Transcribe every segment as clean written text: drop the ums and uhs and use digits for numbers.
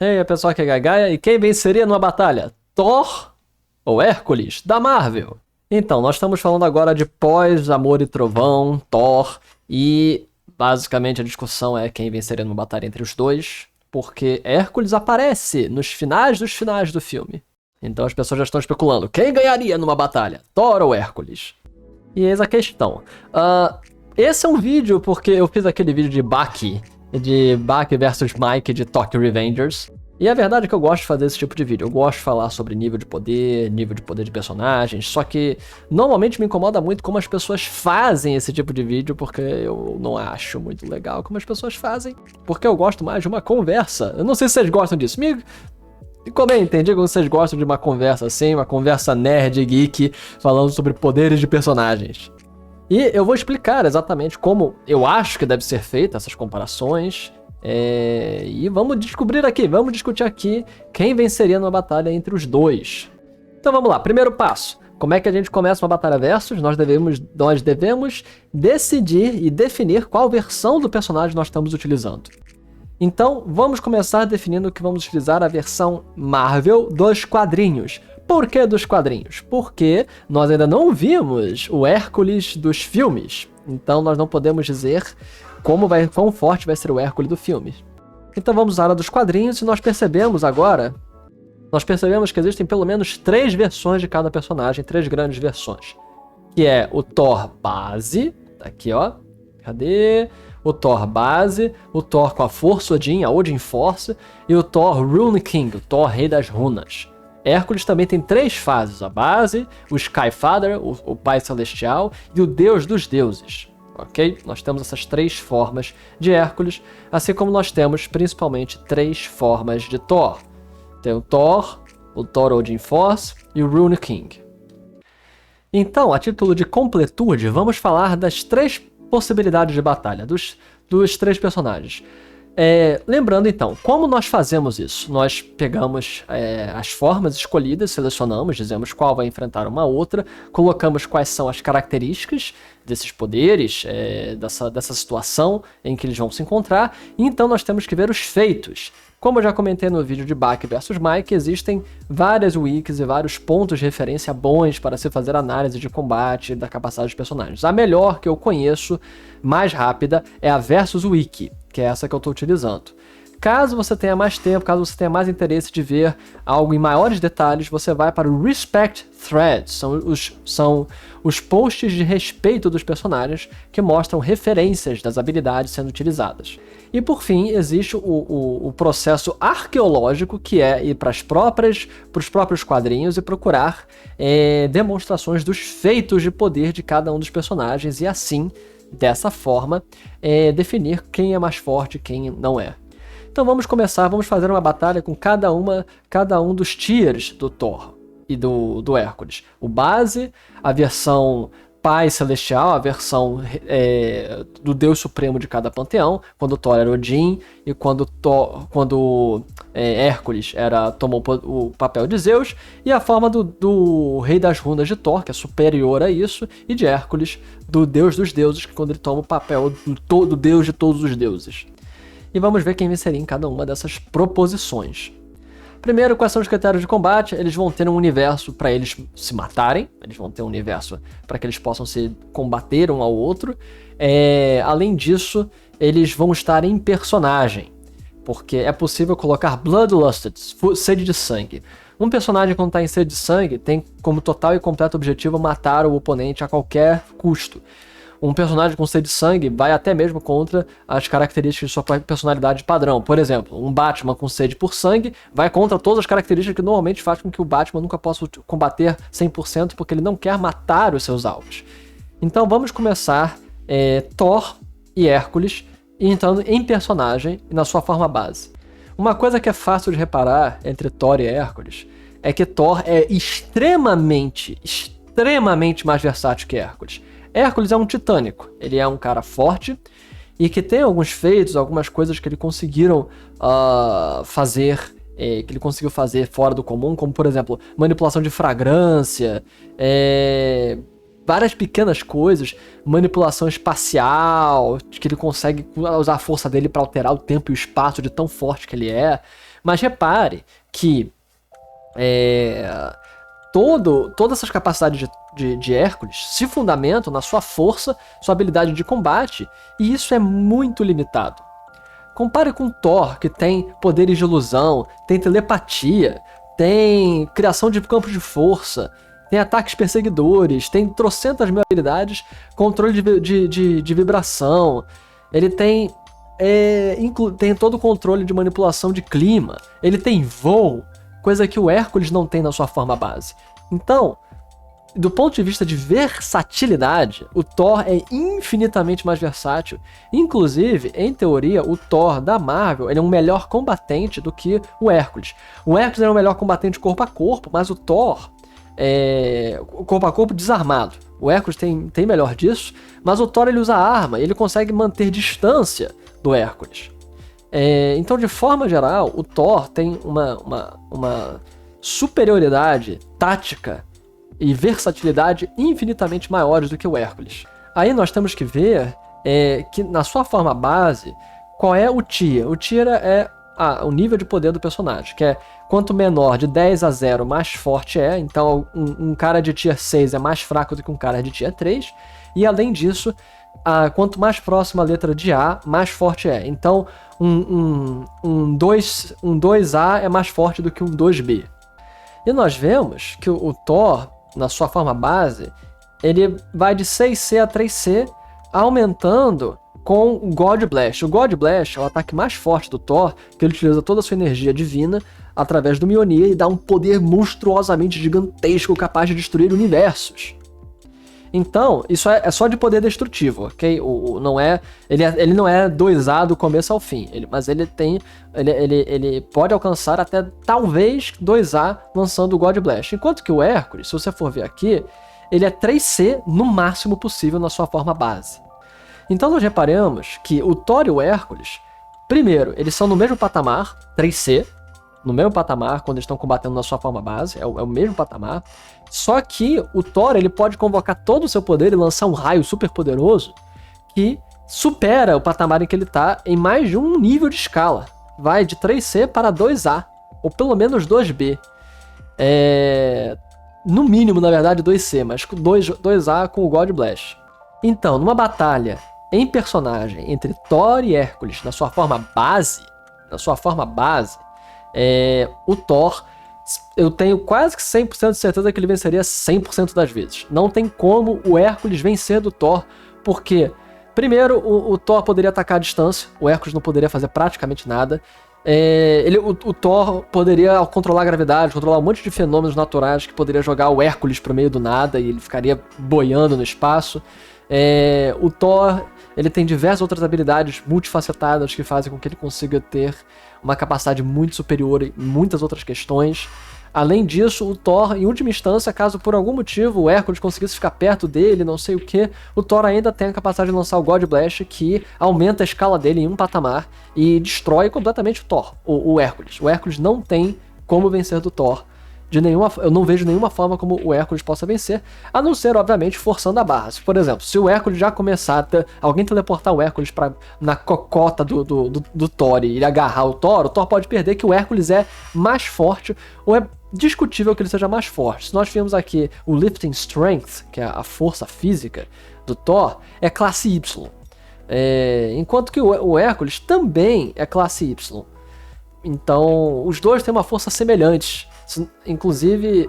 E aí, pessoal, aqui é Gagaia, e quem venceria numa batalha? Thor ou Hércules, da Marvel? Então, nós estamos falando agora de Pós, Amor e Trovão, Thor, e basicamente a discussão é quem venceria numa batalha entre os dois, porque Hércules aparece nos finais dos finais do filme. Então as pessoas já estão especulando, quem ganharia numa batalha, Thor ou Hércules? E eis a questão. Esse é um vídeo porque eu fiz aquele vídeo de Baki versus Mike de Tokyo Revengers. E a verdade é que eu gosto de fazer esse tipo de vídeo. Eu gosto de falar sobre nível de poder de personagens. Só que normalmente me incomoda muito como as pessoas fazem esse tipo de vídeo, porque eu não acho muito legal como as pessoas fazem. Porque eu gosto mais de uma conversa. Eu não sei se vocês gostam disso. Me comentem, digam se vocês gostam de uma conversa assim, uma conversa nerd, geek, falando sobre poderes de personagens. E eu vou explicar exatamente como eu acho que deve ser feita essas comparações. E vamos discutir aqui quem venceria numa batalha entre os dois. Então vamos lá, primeiro passo. Como é que a gente começa uma batalha versus? Nós devemos decidir e definir qual versão do personagem nós estamos utilizando. Então vamos começar definindo que vamos utilizar a versão Marvel dos quadrinhos. Por que dos quadrinhos? Porque nós ainda não vimos o Hércules dos filmes. Então nós não podemos dizer quão forte vai ser o Hércules do filme. Então vamos usar a dos quadrinhos e nós percebemos que existem pelo menos 3 versões de cada personagem, 3 grandes versões. Que é o Thor base, tá aqui ó, cadê? O Thor base, o Thor com a Força Odin, a Odin Force, e o Thor Rune King, o Thor Rei das Runas. Hércules também tem 3 fases, a base, o Skyfather, o Pai Celestial, e o Deus dos Deuses. Ok? Nós temos essas 3 formas de Hércules, assim como nós temos principalmente 3 formas de Thor. Tem o Thor Odin Force e o Rune King. Então, a título de completude, vamos falar das 3 possibilidades de batalha, dos 3 personagens. Lembrando então, como nós fazemos isso? Nós pegamos as formas escolhidas, selecionamos, dizemos qual vai enfrentar uma outra, colocamos quais são as características desses poderes, dessa situação em que eles vão se encontrar, e então nós temos que ver os feitos. Como eu já comentei no vídeo de Baki vs Mike, existem várias wikis e vários pontos de referência bons para se fazer análise de combate da capacidade dos personagens. A melhor que eu conheço, mais rápida, é a Versus Wiki, que é essa que eu estou utilizando. Caso você tenha mais tempo, caso você tenha mais interesse de ver algo em maiores detalhes, você vai para o Respect Threads, são os posts de respeito dos personagens que mostram referências das habilidades sendo utilizadas. E por fim, existe o processo arqueológico, que é ir para os próprios quadrinhos e procurar demonstrações dos feitos de poder de cada um dos personagens e assim, dessa forma, definir quem é mais forte e quem não é. Então vamos fazer uma batalha com cada um dos tiers do Thor e do Hércules. O base, a versão Pai Celestial, a versão do Deus Supremo de cada panteão, quando Thor era Odin e quando Hércules tomou o papel de Zeus, e a forma do Rei das Runas de Thor, que é superior a isso, e de Hércules, do Deus dos Deuses, que é quando ele toma o papel do Deus de todos os deuses. E vamos ver quem venceria em cada uma dessas proposições. Primeiro, quais são os critérios de combate? Eles vão ter um universo para eles se matarem, eles vão ter um universo para que eles possam se combater um ao outro. Além disso, eles vão estar em personagem, porque é possível colocar Bloodlusted, sede de sangue. Um personagem quando está em sede de sangue tem como total e completo objetivo matar o oponente a qualquer custo. Um personagem com sede de sangue vai até mesmo contra as características de sua personalidade padrão. Por exemplo, um Batman com sede por sangue vai contra todas as características que normalmente fazem com que o Batman nunca possa combater 100%, porque ele não quer matar os seus alvos. Então vamos começar Thor e Hércules entrando em personagem e na sua forma base. Uma coisa que é fácil de reparar entre Thor e Hércules é que Thor é extremamente mais versátil que Hércules. Hércules é um titânico, ele é um cara forte e que tem alguns feitos, algumas coisas que ele conseguiu fazer fora do comum, como por exemplo, manipulação de fragrância, várias pequenas coisas, manipulação espacial, que ele consegue usar a força dele para alterar o tempo e o espaço de tão forte que ele é. Mas repare que todas essas capacidades de Hércules se fundamentam na sua força, sua habilidade de combate, e isso é muito limitado. Compare com Thor, que tem poderes de ilusão, tem telepatia, tem criação de campos de força, tem ataques perseguidores, tem trocentas mil habilidades, controle de vibração, ele tem todo o controle de manipulação de clima, ele tem voo, coisa que o Hércules não tem na sua forma base. Então, do ponto de vista de versatilidade, o Thor é infinitamente mais versátil. Inclusive, em teoria, o Thor da Marvel ele é um melhor combatente do que o Hércules. O Hércules é um melhor combatente corpo a corpo, mas o Thor corpo a corpo desarmado. O Hércules tem melhor disso, mas o Thor ele usa arma, ele consegue manter distância do Hércules. Então, de forma geral, o Thor tem uma superioridade tática e versatilidade infinitamente maiores do que o Hércules. Aí nós temos que ver que na sua forma base, qual é o Tier? O Tier é o nível de poder do personagem, que é quanto menor de 10 a 0, mais forte é. Então um cara de Tier 6 é mais fraco do que um cara de Tier 3. E além disso, quanto mais próximo a letra de A, mais forte é. Então um 2A é mais forte do que um 2B. E nós vemos que o Thor, na sua forma base, ele vai de 6C a 3C, aumentando com o God Blast. O God Blast é o ataque mais forte do Thor, que ele utiliza toda a sua energia divina através do Mjolnir e dá um poder monstruosamente gigantesco capaz de destruir universos. Então, isso é só de poder destrutivo, ok? Ele não é 2A do começo ao fim, mas ele pode alcançar até talvez 2A lançando o God Blast. Enquanto que o Hércules, se você for ver aqui, ele é 3C no máximo possível na sua forma base. Então nós reparamos que o Thor e o Hércules, primeiro, eles são no mesmo patamar, 3C, no mesmo patamar quando eles estão combatendo na sua forma base, é o mesmo patamar. Só que o Thor ele pode convocar todo o seu poder e lançar um raio super poderoso que supera o patamar em que ele está em mais de um nível de escala. Vai de 3C para 2A, ou pelo menos 2B. No mínimo, na verdade, 2C, mas 2A com o God Blast. Então, numa batalha em personagem entre Thor e Hércules na sua forma base, o Thor, eu tenho quase que 100% de certeza que ele venceria 100% das vezes. Não tem como o Hércules vencer do Thor, porque, primeiro, o Thor poderia atacar à distância, o Hércules não poderia fazer praticamente nada. O Thor poderia controlar a gravidade, controlar um monte de fenômenos naturais que poderia jogar o Hércules pro meio do nada e ele ficaria boiando no espaço. O Thor ele tem diversas outras habilidades multifacetadas que fazem com que ele consiga ter uma capacidade muito superior em muitas outras questões. Além disso, o Thor, em última instância, caso por algum motivo o Hércules conseguisse ficar perto dele, não sei o que, o Thor ainda tem a capacidade de lançar o God Blast, que aumenta a escala dele em um patamar e destrói completamente o Hércules. O Hércules não tem como vencer do Thor. Eu não vejo nenhuma forma como o Hércules possa vencer, a não ser, obviamente, forçando a barra. Por exemplo, se o Hércules já começar alguém teleportar o Hércules na cocota do Thor e ele agarrar o Thor pode perder, que o Hércules é mais forte, ou é discutível que ele seja mais forte. Se nós vimos aqui o Lifting Strength, que é a força física do Thor, é classe Y. Enquanto que o Hércules também é classe Y. Então, os dois têm uma força semelhante. Inclusive,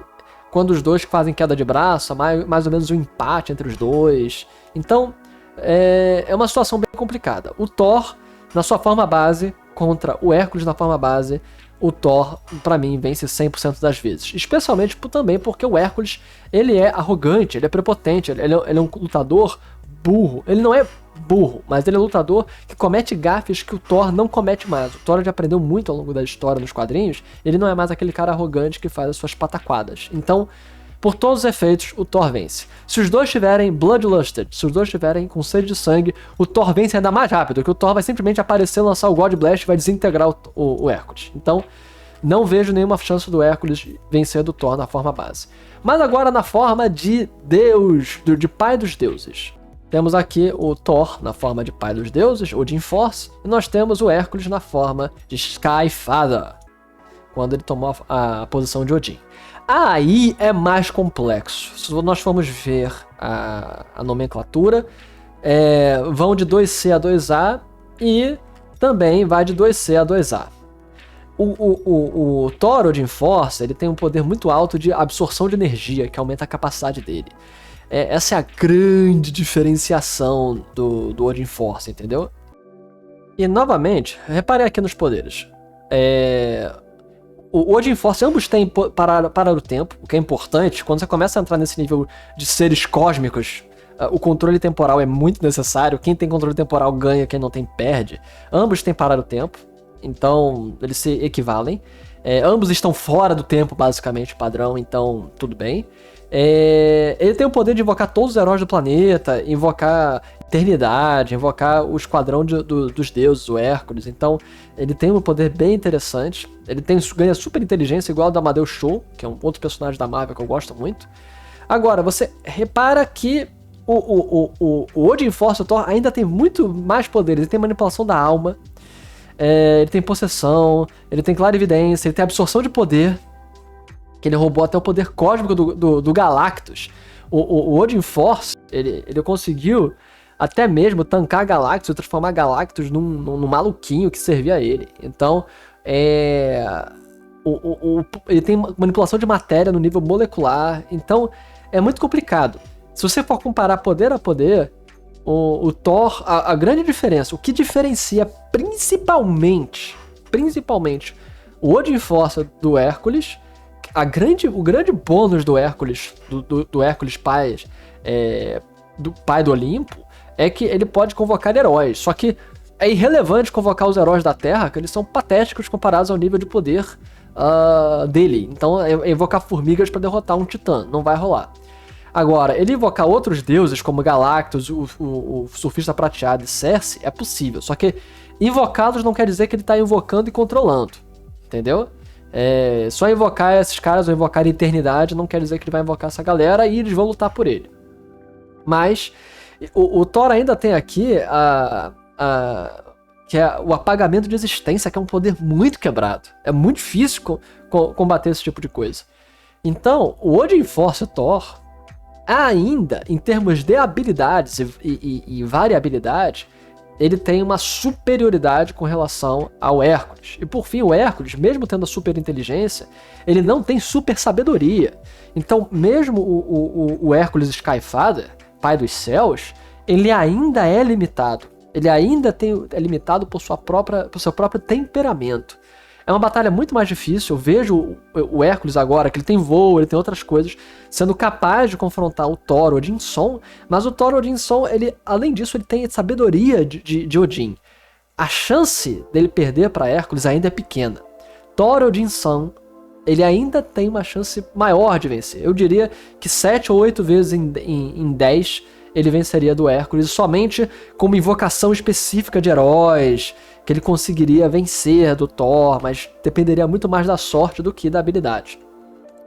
quando os dois fazem queda de braço, mais ou menos um empate entre os dois. Então, é uma situação bem complicada. O Thor, na sua forma base, contra o Hércules na forma base, o Thor, pra mim, vence 100% das vezes. Especialmente também porque o Hércules, ele é arrogante, ele é prepotente, ele é um lutador burro. Ele não é burro, mas ele é um lutador que comete gafes que o Thor não comete mais. O Thor já aprendeu muito ao longo da história nos quadrinhos, ele não é mais aquele cara arrogante que faz as suas pataquadas. Então, por todos os efeitos, o Thor vence. Se os dois estiverem bloodlusted, se os dois estiverem com sede de sangue, o Thor vence ainda mais rápido, que o Thor vai simplesmente aparecer, lançar o God Blast e vai desintegrar o Hércules. Então, não vejo nenhuma chance do Hércules vencer do Thor na forma base. Mas agora na forma de Deus, de pai dos deuses. Temos aqui o Thor na forma de pai dos deuses, Odin Force, e nós temos o Hércules na forma de Skyfather, quando ele tomou a posição de Odin. Aí é mais complexo. Se nós formos ver a nomenclatura, vão de 2C a 2A e também vai de 2C a 2A. O Thor Odin Force, ele tem um poder muito alto de absorção de energia, que aumenta a capacidade dele. Essa é a grande diferenciação do Odin Force, entendeu? E novamente, reparem aqui nos poderes. O Odin Force, ambos têm parar o tempo, o que é importante. Quando você começa a entrar nesse nível de seres cósmicos, o controle temporal é muito necessário. Quem tem controle temporal ganha, quem não tem perde. Ambos têm parar o tempo, então eles se equivalem. Ambos estão fora do tempo, basicamente, padrão, então tudo bem. Ele tem o poder de invocar todos os heróis do planeta, invocar eternidade, invocar o esquadrão dos deuses, o Hércules. Então ele tem um poder bem interessante. Ele ganha super inteligência, igual ao da Amadeus Cho, que é um outro personagem da Marvel que eu gosto muito. Agora, você repara que o Odin Force, o Thor, ainda tem muito mais poderes. Ele tem manipulação da alma, ele tem possessão, ele tem clarividência, ele tem absorção de poder, que ele roubou até o poder cósmico do Galactus. O Odin Force, ele conseguiu até mesmo tancar Galactus e transformar Galactus num maluquinho que servia a ele. Então, ele tem manipulação de matéria no nível molecular. Então, é muito complicado. Se você for comparar poder a poder, o Thor, a grande diferença, o que diferencia principalmente o Odin Force do Hércules, o grande bônus do Hércules, do Hércules pai, do pai do Olimpo, é que ele pode convocar heróis. Só que é irrelevante convocar os heróis da Terra, que eles são patéticos comparados ao nível de poder dele. Então, invocar formigas para derrotar um titã, não vai rolar. Agora, ele invocar outros deuses, como Galactus, o Surfista Prateado e Cersei, é possível. Só que invocá-los não quer dizer que ele está invocando e controlando. Entendeu? Só invocar esses caras ou invocar a eternidade não quer dizer que ele vai invocar essa galera e eles vão lutar por ele. Mas o Thor ainda tem aqui que é o apagamento de existência, que é um poder muito quebrado. É muito difícil combater esse tipo de coisa. Então, o Odin Force Thor, ainda em termos de habilidades e variabilidade, ele tem uma superioridade com relação ao Hércules. E por fim, o Hércules, mesmo tendo a super inteligência, ele não tem super sabedoria. Então, mesmo o Hércules Skyfather, pai dos céus, ele ainda é limitado. Ele ainda é limitado por seu próprio temperamento. É uma batalha muito mais difícil. Eu vejo o Hércules agora, que ele tem voo, ele tem outras coisas, sendo capaz de confrontar o Thor Odinson, mas o Thor Odinson, além disso, ele tem sabedoria de Odin. A chance dele perder para Hércules ainda é pequena. Thor Odinson, ele ainda tem uma chance maior de vencer. Eu diria que 7 ou 8 vezes em 10 ele venceria do Hércules, somente com uma invocação específica de heróis, que ele conseguiria vencer do Thor, mas dependeria muito mais da sorte do que da habilidade.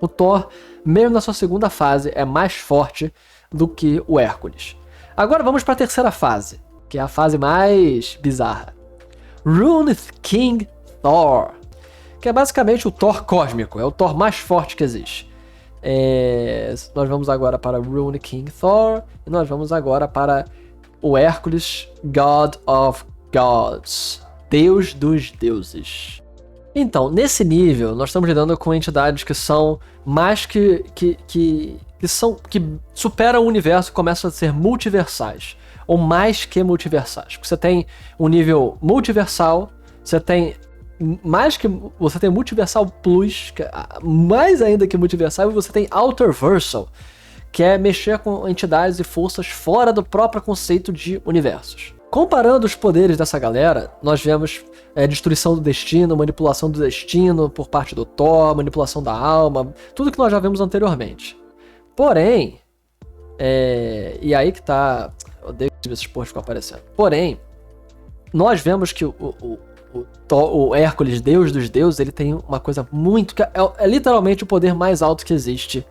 O Thor, mesmo na sua segunda fase, é mais forte do que o Hércules. Agora vamos para a terceira fase, que é a fase mais bizarra. Rune King Thor, que é basicamente o Thor cósmico, é o Thor mais forte que existe. Nós vamos agora para Rune King Thor, e nós vamos agora para o Hércules God of Gods, Deus dos deuses. Então, nesse nível, nós estamos lidando com entidades que são mais que superam o universo e começam a ser multiversais, ou mais que multiversais. Porque você tem um nível multiversal, você tem multiversal plus, mais ainda que multiversal, e você tem outerversal, que é mexer com entidades e forças fora do próprio conceito de universos. Comparando os poderes dessa galera, nós vemos destruição do destino, manipulação do destino por parte do Thor, manipulação da alma, tudo que nós já vimos anteriormente. Porém, e aí que tá... Eu odeio que esses porra ficam aparecendo. Porém, nós vemos que o o Hércules, deus dos deuses, ele tem uma coisa muito... É literalmente o poder mais alto que existe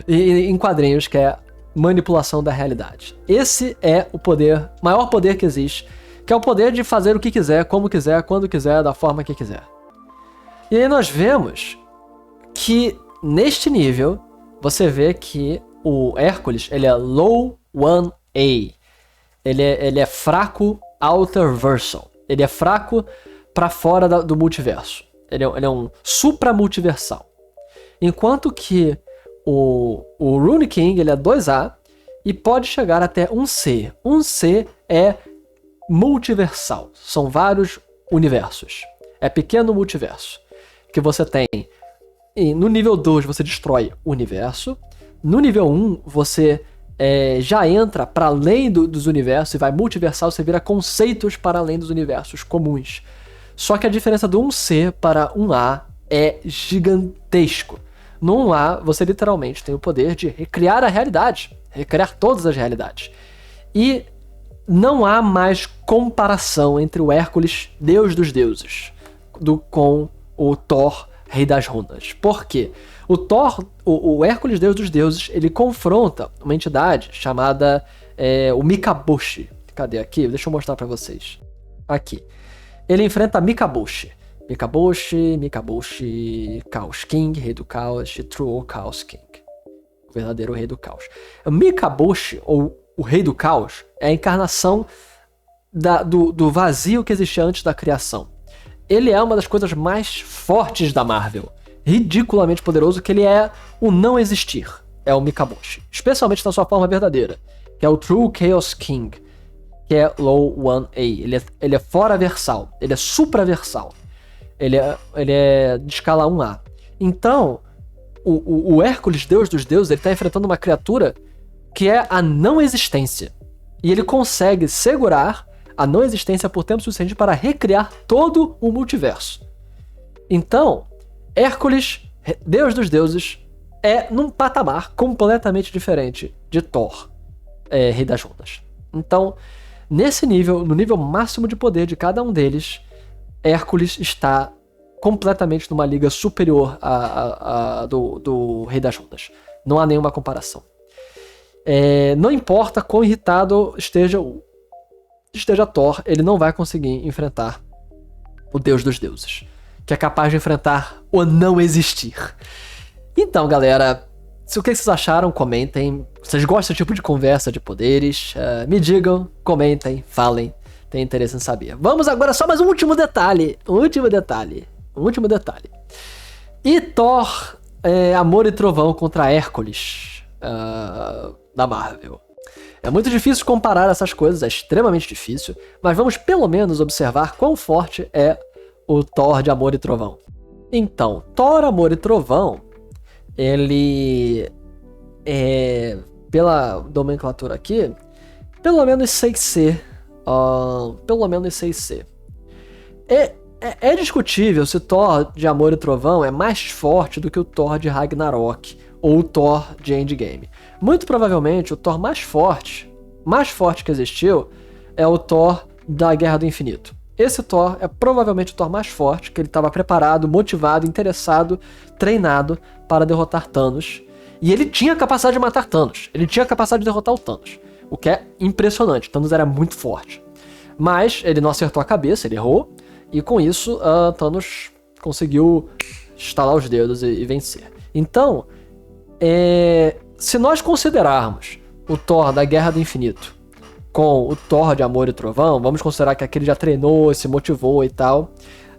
em quadrinhos, que é manipulação da realidade. Esse é o maior poder que existe, que é o poder de fazer o que quiser, como quiser, quando quiser, da forma que quiser. E aí nós vemos que neste nível, você vê que o Hércules, ele é low 1A. Ele é fraco outer versal. Ele é fraco para fora do multiverso. Ele é um supra-multiversal. Enquanto que o Rune King, ele é 2A e pode chegar até 1C. 1C é multiversal. São vários universos. É pequeno multiverso. Que você tem. E no nível 2 você destrói o universo. No nível 1 você já entra para além dos universos e vai multiversal, você vira conceitos para além dos universos comuns. Só que a diferença do 1C para 1A é gigantesco. No 1A, você literalmente tem o poder de recriar a realidade, recriar todas as realidades. E não há mais comparação entre o Hércules, deus dos deuses, com o Thor, rei das runas. Por quê? O Thor, o Hércules, deus dos deuses, ele confronta uma entidade chamada o Mikabushi. Cadê aqui? Deixa eu mostrar pra vocês. Aqui. Ele enfrenta Mikabushi. Mikabushi, Chaos King, rei do caos, True Chaos King. O verdadeiro rei do caos. O Mikabushi, ou o rei do caos, é a encarnação do vazio que existia antes da criação. Ele é uma das coisas mais fortes da Marvel. Ridiculamente poderoso, que ele é o não existir. É o Mikabushi. Especialmente na sua forma verdadeira. Que é o True Chaos King. Que é Low 1A. Ele é fora-versal. Ele é supraversal. Ele é de escala 1A. Então, o Hércules, deus dos deuses, ele está enfrentando uma criatura que é a não existência. E ele consegue segurar a não existência por tempo suficiente para recriar todo o multiverso. Então, Hércules, deus dos deuses, é num patamar completamente diferente de Thor, rei das runas. Então, nesse nível, no nível máximo de poder de cada um deles, Hércules está completamente numa liga superior do rei das runas. Não há nenhuma comparação. Não importa quão irritado esteja Thor, ele não vai conseguir enfrentar o deus dos deuses, que é capaz de enfrentar o não existir. Então, galera, o que vocês acharam? Comentem. Vocês gostam desse tipo de conversa de poderes? Me digam, comentem, falem. Tenho interesse em saber. Vamos agora só mais um último detalhe. E Thor, Amor e Trovão contra Hércules, da Marvel. É muito difícil comparar essas coisas, é extremamente difícil, mas vamos pelo menos observar quão forte é o Thor de Amor e Trovão. Então, Thor, Amor e Trovão, ele pela nomenclatura aqui, pelo menos 6C. É discutível se Thor de Amor e Trovão é mais forte do que o Thor de Ragnarok ou o Thor de Endgame. Muito provavelmente o Thor mais forte que existiu é o Thor da Guerra do Infinito. Esse Thor é provavelmente o Thor mais forte, que ele estava preparado, motivado, interessado, treinado para derrotar Thanos. E ele tinha a capacidade de matar Thanos. Ele tinha a capacidade de derrotar o Thanos. O que é impressionante. Thanos era muito forte. Mas ele não acertou a cabeça, ele errou. E com isso, Thanos conseguiu estalar os dedos e vencer. Então, se nós considerarmos o Thor da Guerra do Infinito com o Thor de Amor e Trovão, vamos considerar que aquele já treinou, se motivou e tal.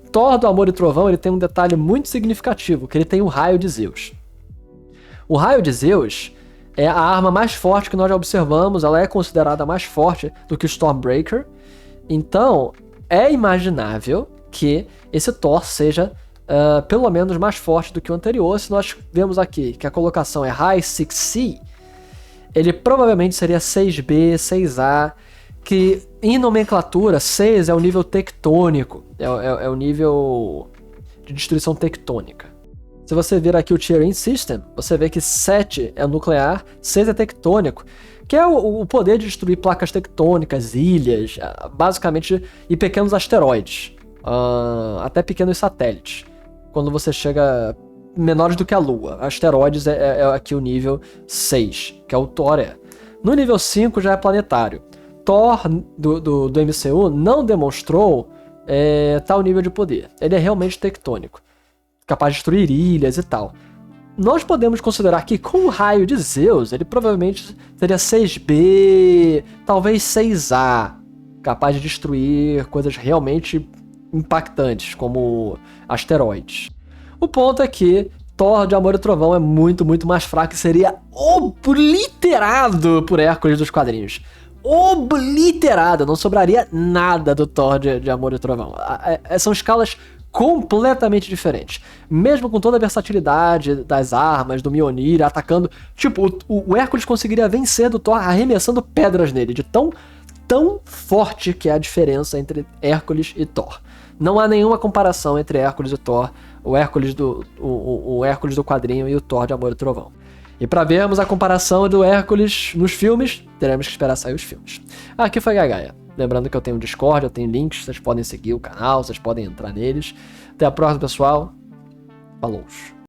Thor do Amor e Trovão, ele tem um detalhe muito significativo, que ele tem o Raio de Zeus. O Raio de Zeus é a arma mais forte que nós já observamos, ela é considerada mais forte do que o Stormbreaker. Então, é imaginável que esse Thor seja pelo menos mais forte do que o anterior. Se nós vemos aqui que a colocação é High 6C, ele provavelmente seria 6B, 6A, que em nomenclatura 6 é o nível tectônico, é o nível de destruição tectônica. Se você vir aqui o Tiering System, você vê que 7 é nuclear, 6 é tectônico, que é o poder de destruir placas tectônicas, ilhas, basicamente, e pequenos asteroides, até pequenos satélites. Quando você chega menores do que a Lua. Asteroides é aqui o nível 6, que é o Thor é. No nível 5 já é planetário. Thor do MCU não demonstrou tal nível de poder. Ele é realmente tectônico, capaz de destruir ilhas e tal. Nós podemos considerar que com o raio de Zeus, ele provavelmente seria 6B, talvez 6A, capaz de destruir coisas realmente impactantes, como asteroides. O ponto é que Thor de Amor e Trovão é muito, muito mais fraco e seria obliterado por Hércules dos quadrinhos. Obliterado, não sobraria nada do Thor de Amor e Trovão. São escalas completamente diferentes. Mesmo com toda a versatilidade das armas, do Mjolnir, atacando... Tipo, o Hércules conseguiria vencer do Thor arremessando pedras nele, de tão forte que é a diferença entre Hércules e Thor. Não há nenhuma comparação entre Hércules e Thor, o Hércules do quadrinho e o Thor de Amor e Trovão. E para vermos a comparação do Hércules nos filmes, teremos que esperar sair os filmes. Aqui foi Gagaia. Lembrando que eu tenho um Discord, eu tenho links, vocês podem seguir o canal, vocês podem entrar neles. Até a próxima, pessoal. Falou!